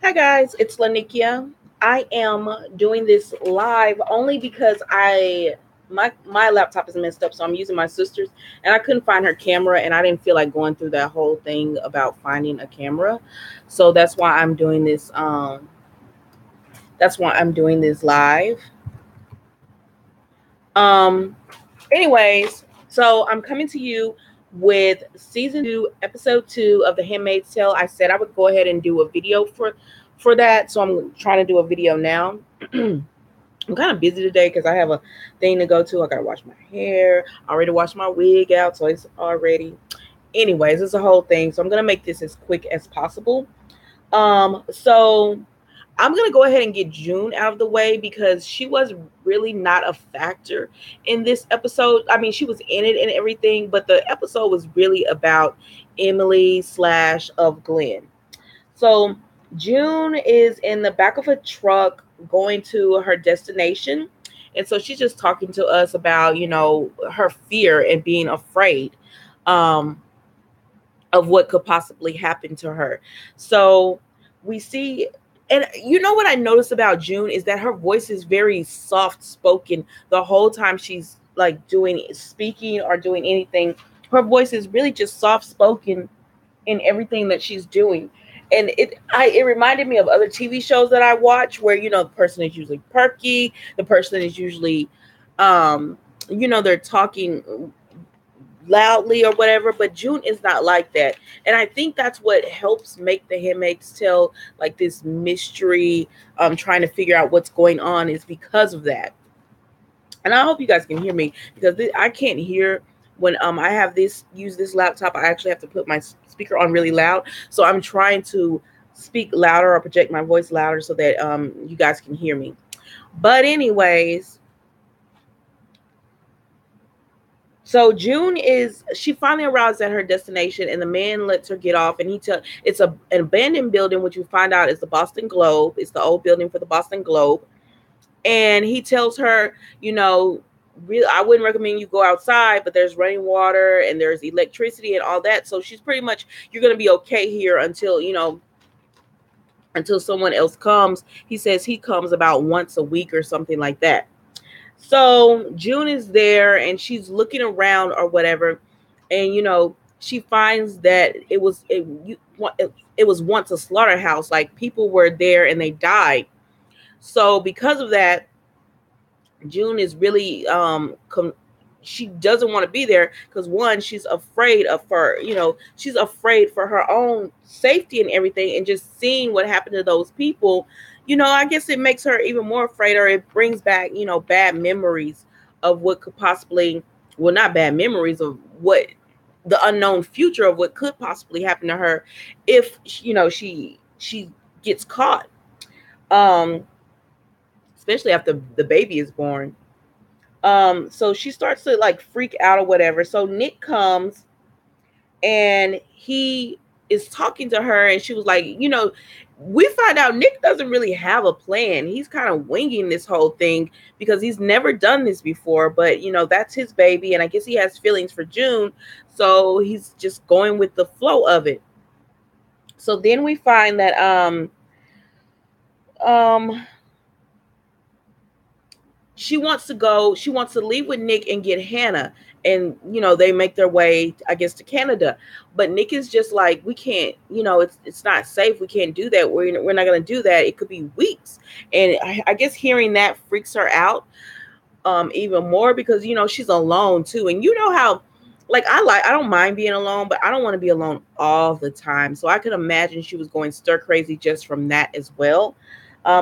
Hi guys, it's Lanikia. I am doing this live only because my laptop is messed up, so I'm using my sister's, and I couldn't find her camera, and I didn't feel like going through that whole thing about finding a camera, so that's why I'm doing this. That's why I'm doing this live. Um, Anyways, so I'm coming to you with season 2, episode 2 of the Handmaid's Tale. I said I would go ahead and do a video for that, so I'm trying to do a video now. I'm kind of busy today because I have a thing to go to. I gotta wash my hair. I already washed my wig out, so it's already. Anyways, it's a whole thing, so I'm gonna make this as quick as possible. So I'm going to go ahead and get June out of the way because she was really not a factor in this episode. I mean, she was in it and everything, but the episode was really about Emily slash of Glenn. So June is in the back of a truck going to her destination. And so she's just talking to us about, her fear and being afraid um, of what could possibly happen to her. So we see, and you know what I noticed about June is that her voice is very soft spoken the whole time she's like speaking or doing anything. Her voice is really just soft spoken in everything that she's doing. And it reminded me of other TV shows that I watch where, the person is usually perky, the person is usually they're talking loudly or whatever, but June is not like that. And I think that's what helps make the Handmaid's Tale like this mystery, trying to figure out what's going on, is because of that. And I hope you guys can hear me because I can't hear when I have use this laptop. I actually have to put my speaker on really loud, so I'm trying to speak louder or project my voice louder so that you guys can hear me. But anyways, so June she finally arrives at her destination, and the man lets her get off, and it's an abandoned building, which we find out is the Boston Globe. It's the old building for the Boston Globe. And he tells her, really, I wouldn't recommend you go outside, but there's running water and there's electricity and all that. So she's pretty much, you're going to be okay here until someone else comes. He says he comes about once a week or something like that. So June is there and she's looking around or whatever, and she finds that it was once a slaughterhouse. Like, people were there and they died. So because of that, June is really she doesn't want to be there because, one, she's afraid she's afraid for her own safety and everything, and just seeing what happened to those people, I guess it makes her even more afraid, or it brings back, bad memories of what could possibly, well, not bad memories of what the unknown future of what could possibly happen to her if, she gets caught. Especially after the baby is born. So she starts to like freak out or whatever. So Nick comes and he is talking to her, and she was like, we find out Nick doesn't really have a plan. He's kind of winging this whole thing because he's never done this before, but that's his baby, and I guess he has feelings for June, so he's just going with the flow of it. So then we find that she wants to leave with Nick and get Hannah, and they make their way, I guess, to Canada. But Nick is just like, we can't, it's not safe, we can't do that, we're not going to do that, it could be weeks. And I guess hearing that freaks her out even more, because she's alone too, and how, like, I don't mind being alone, but I don't want to be alone all the time. So I could imagine she was going stir crazy just from that as well.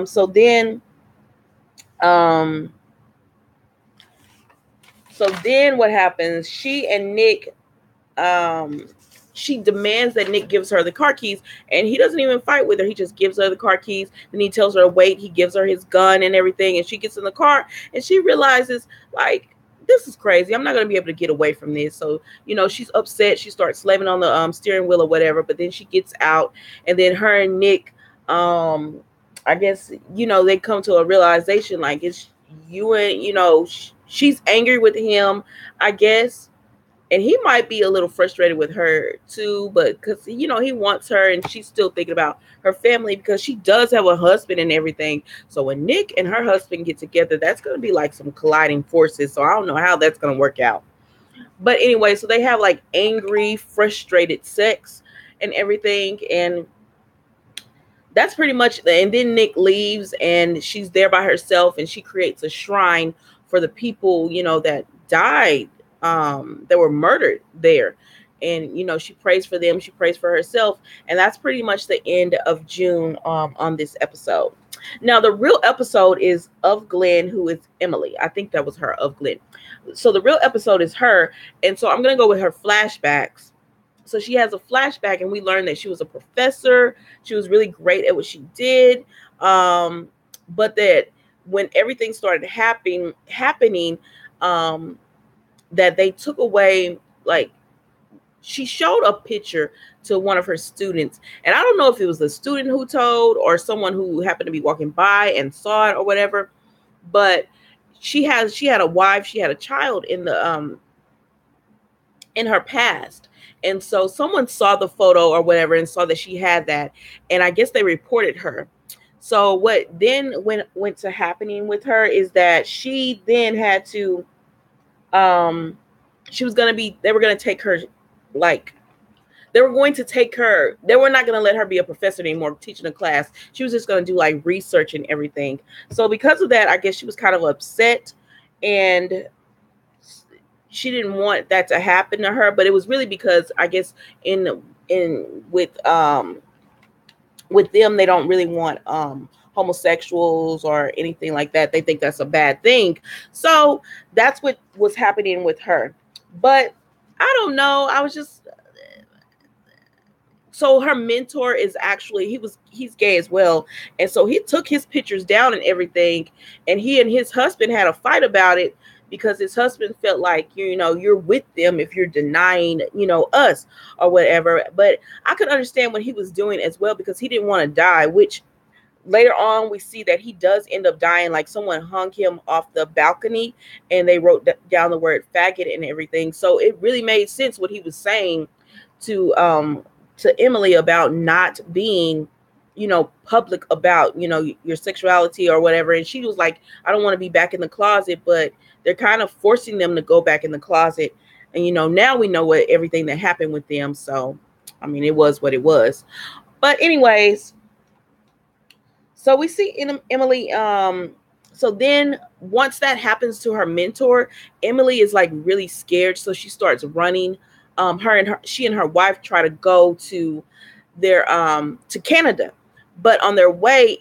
So then what happens? She and Nick, she demands that Nick gives her the car keys, and he doesn't even fight with her. He just gives her the car keys. Then he tells her to wait. He gives her his gun and everything, and she gets in the car, and she realizes, like, this is crazy. I'm not going to be able to get away from this. So, she's upset. She starts slamming on the steering wheel or whatever, but then she gets out, and then her and Nick, I guess, they come to a realization, like, it's you and, she's angry with him, I guess. And he might be a little frustrated with her too, but because he wants her, and she's still thinking about her family because she does have a husband and everything. So when Nick and her husband get together, that's going to be like some colliding forces. So I don't know how that's going to work out. But anyway, so they have like angry, frustrated sex and everything, and that's pretty much. And then Nick leaves, and she's there by herself, and she creates a shrine for the people that died, that were murdered there. And she prays for them, she prays for herself, and that's pretty much the end of June, on this episode. Now the real episode is of Glenn, who is Emily. I think that was her, of Glenn. So the real episode is her, and so I'm gonna go with her flashbacks. So she has a flashback, and we learned that she was a professor. She was really great at what she did, but that when everything started happening, that they took away, like, she showed a picture to one of her students, and I don't know if it was the student who told or someone who happened to be walking by and saw it or whatever, but she had a wife, she had a child in her past. And so someone saw the photo or whatever and saw that she had that. And I guess they reported her. So what then went to happening with her is that she then had to, they were going to take her, like, they were going to take her, they were not going to let her be a professor anymore, teaching a class. She was just going to do like research and everything. So because of that, I guess she was kind of upset, and she didn't want that to happen to her, but it was really because I guess in with them, they don't really want homosexuals or anything like that. They think that's a bad thing. So that's what was happening with her. But I don't know. So her mentor is actually, he's gay as well. And so he took his pictures down and everything. And he and his husband had a fight about it, because his husband felt like, you're with them if you're denying, us or whatever. But I could understand what he was doing as well, because he didn't want to die, which later on we see that he does end up dying. Like, someone hung him off the balcony, and they wrote down the word faggot and everything. So it really made sense what he was saying to Emily about not being, public about, your sexuality or whatever. And she was like, I don't want to be back in the closet, but they're kind of forcing them to go back in the closet. And, now we know what everything that happened with them. So, I mean, it was what it was. But anyways, so we see Emily, so then once that happens to her mentor, Emily is like really scared. So she starts running. She and her wife try to go to to Canada, but on their way,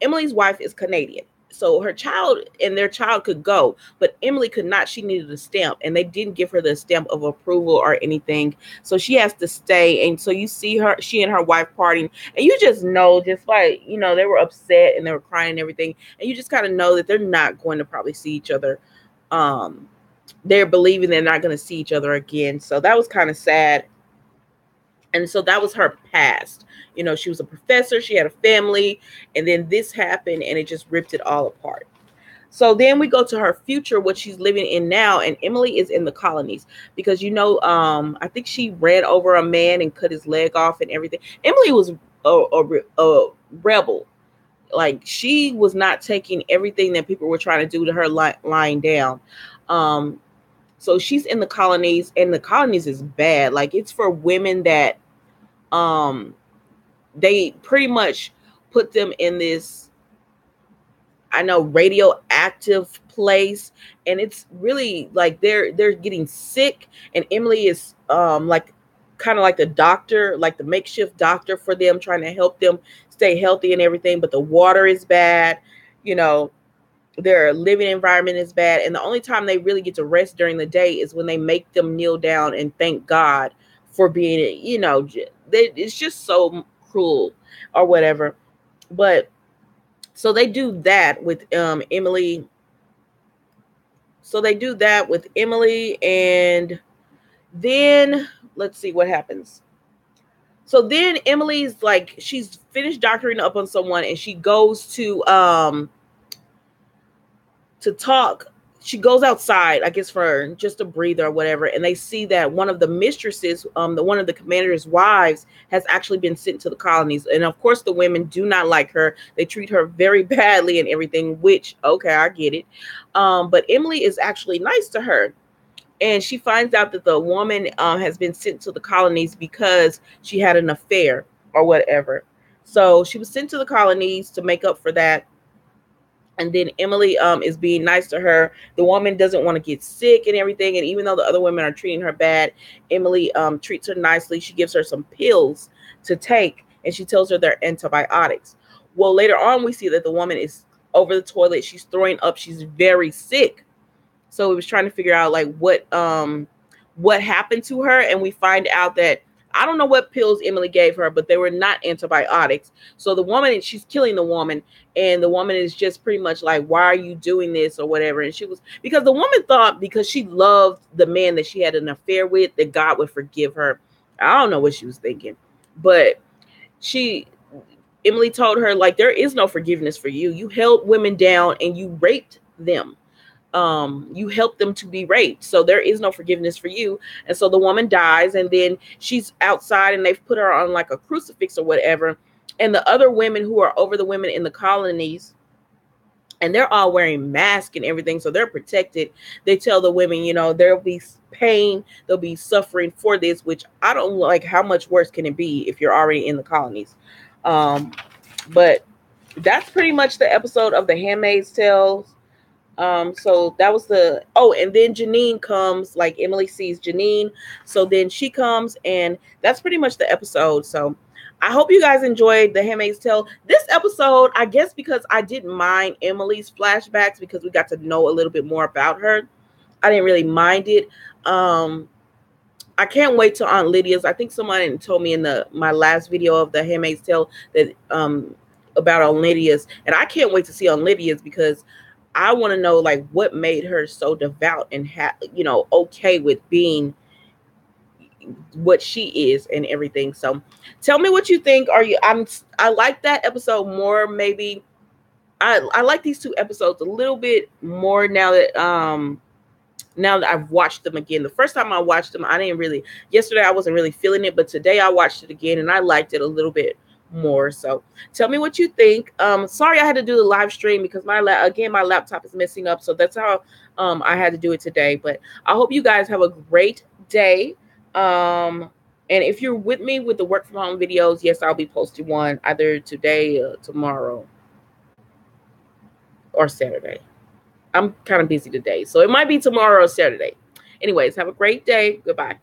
Emily's wife is Canadian. So their child could go, but Emily could not. She needed a stamp, and they didn't give her the stamp of approval or anything. So she has to stay. And so you see she and her wife partying, and you just know, just like, they were upset and they were crying and everything. And you just kind of know that they're not going to probably see each other. They're believing they're not going to see each other again. So that was kind of sad. And so that was her past. She was a professor, she had a family, and then this happened, and it just ripped it all apart. So then we go to her future, what she's living in now, and Emily is in the colonies because, I think she ran over a man and cut his leg off and everything. Emily was a rebel. Like, she was not taking everything that people were trying to do to her lying down. So she's in the colonies, and the colonies is bad. Like, it's for women that they pretty much put them in this, I know, radioactive place, and it's really like they're getting sick, and Emily is like kind of like the doctor, like the makeshift doctor for them, trying to help them stay healthy and everything. But the water is bad, their living environment is bad, and the only time they really get to rest during the day is when they make them kneel down and thank God for being, it's just so cruel or whatever. But so they do that with Emily. So they do that with Emily, and then let's see what happens. So then Emily's like, she's finished doctoring up on someone, and she goes to talk. she goes outside, I guess for just a breather or whatever, and they see that one of the mistresses, one of the commander's wives, has actually been sent to the colonies. And of course, the women do not like her. They treat her very badly and everything, which, okay, I get it. But Emily is actually nice to her. And she finds out that the woman has been sent to the colonies because she had an affair or whatever. So she was sent to the colonies to make up for that. And then Emily is being nice to her. The woman doesn't want to get sick and everything. And even though the other women are treating her bad, Emily treats her nicely. She gives her some pills to take, and she tells her they're antibiotics. Well, later on, we see that the woman is over the toilet. She's throwing up. She's very sick. So we was trying to figure out like what happened to her, and we find out that I don't know what pills Emily gave her, but they were not antibiotics. So the woman, she's killing the woman, and the woman is just pretty much like, why are you doing this or whatever? And she was, because the woman thought because she loved the man that she had an affair with, that God would forgive her. I don't know what she was thinking, but Emily told her, like, there is no forgiveness for you. You held women down and you raped them. You helped them to be raped, so there is no forgiveness for you. And so the woman dies, and then she's outside, and they've put her on like a crucifix or whatever. And the other women who are over the women in the colonies, and they're all wearing masks and everything, so they're protected. They tell the women, there'll be pain, there'll be suffering for this, which I don't like. How much worse can it be if you're already in the colonies? But that's pretty much the episode of The Handmaid's Tale. So that was and then Janine comes, like Emily sees Janine. So then she comes, and that's pretty much the episode. So I hope you guys enjoyed The Handmaid's Tale. This episode, I guess because I didn't mind Emily's flashbacks because we got to know a little bit more about her, I didn't really mind it. I can't wait till Aunt Lydia's. I think someone told me in my last video of The Handmaid's Tale that about Aunt Lydia's, and I can't wait to see Aunt Lydia's because I want to know like what made her so devout and okay with being what she is and everything. So tell me what you think. I like that episode more. Maybe I like these two episodes a little bit more now that I've watched them again. The first time I watched them, yesterday I wasn't really feeling it, but today I watched it again and I liked it a little bit more. So tell me what you think. Sorry I had to do the live stream because my laptop is messing up, so that's how I had to do it today. But I hope you guys have a great day. And if you're with me with the work from home videos, yes, I'll be posting one either today, tomorrow, or Saturday. I'm kind of busy today, so it might be tomorrow or Saturday. Anyways, have a great day. Goodbye.